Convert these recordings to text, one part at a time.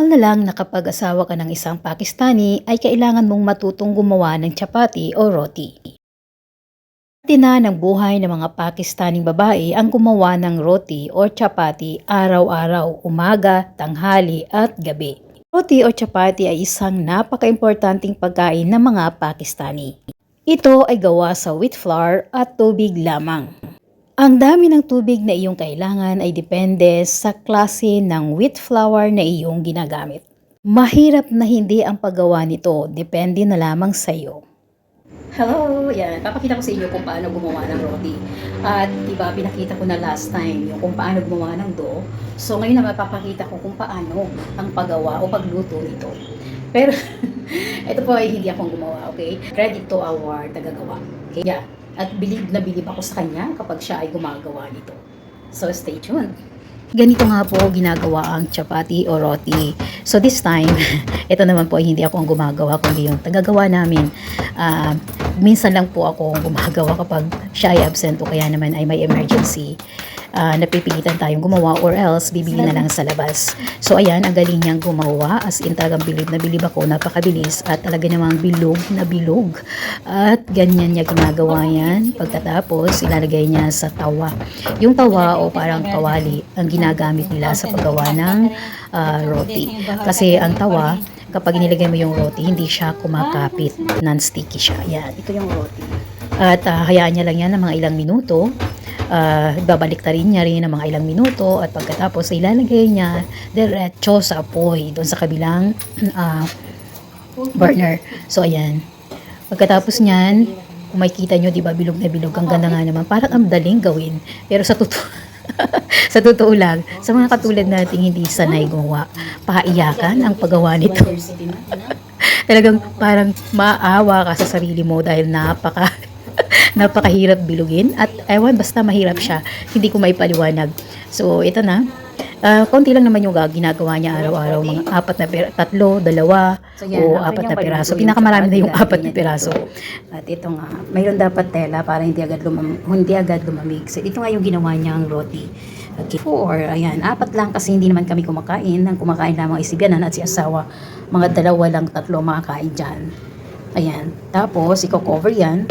Normal na lang na kapag asawa ka ng isang Pakistani ay kailangan mong matutong gumawa ng chapati o roti. Parte na ng buhay ng mga Pakistaning babae ang gumawa ng roti o chapati araw-araw, umaga, tanghali at gabi. Roti o chapati ay isang napaka-importanting pagkain ng mga Pakistani. Ito ay gawa sa wheat flour at tubig lamang. Ang dami ng tubig na iyong kailangan ay depende sa klase ng wheat flour na iyong ginagamit. Mahirap na hindi ang paggawa nito, depende na lamang sa iyo. Hello! Yan, papakita ko sa inyo kung paano gumawa ng roti. At diba, pinakita ko na last time yung kung paano gumawa ng dough. So ngayon na mapapakita ko kung paano ang paggawa o pagluto nito. Pero ito po ay hindi akong gumawa, okay? Credit to our tagagawa. Okay? Yeah. At bilib na bilib ako sa kanya kapag siya ay gumagawa nito. So stay tuned. Ganito nga po ginagawa ang chapati o roti. So this time, ito naman po ay hindi ako ang gumagawa kundi yung tagagawa namin. Minsan lang po ako gumagawa kapag siya ay absent o kaya naman ay may emergency. Napipilitan tayong gumawa or else bibili na lang sa labas. So ayan, ang galing niyang gumawa, as in talagang bilib na bilib ako, napakabilis at talaga namang bilog na bilog. At ganyan niya ginagawa yan. Pagkatapos ilalagay niya sa tawa. Yung tawa o parang kawali ang ginagamit nila sa paggawa ng roti. Kasi ang tawa, kapag inilagay mo yung roti, hindi siya kumakapit, non-sticky siya. Yan, ito yung roti. At hayaan niya lang yan ng mga ilang minuto. Babalik ta rin niya rin ng mga ilang minuto at pagkatapos ilalagay niya diretso sa apoy doon sa kabilang burner. So ayan, pagkatapos niyan, kung makikita nyo, di ba, bilog na bilog, ang ganda nga naman, parang ang daling gawin, pero sa sa totoo lang, sa mga katulad nating hindi sanay gumawa, paiyakan ang paggawa nito. Talagang parang maawa ka sa sarili mo dahil napakahirap bilugin at ewan, basta mahirap siya, hindi ko maipaliwanag. So ito na, konti lang naman yung ginagawa niya araw-araw, mga tatlo, dalawa, o apat na piraso. Pinakamarami na yung apat na piraso. At ito nga, mayroon dapat tela para hindi agad lumamig. So ito nga yung ginawa niyang roti. Okay. Ayan, apat lang kasi hindi naman kami kumakain. Ang kumakain lamang si Bianan at si asawa. Mga dalawa lang, tatlo makakain dyan. Ayan, tapos i-cover yan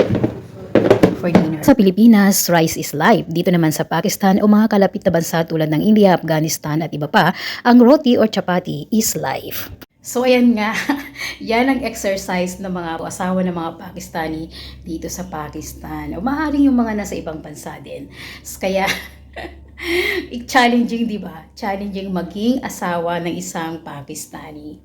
for dinner. Sa Pilipinas, rice is life. Dito naman sa Pakistan o mga kalapit na bansa tulad ng India, Afghanistan at iba pa, ang roti or chapati is life. So ayan nga, yan ang exercise ng mga asawa ng mga Pakistani dito sa Pakistan. O maaaring yung mga nasa ibang bansa din. Kaya challenging, di ba? Challenging maging asawa ng isang Pakistani.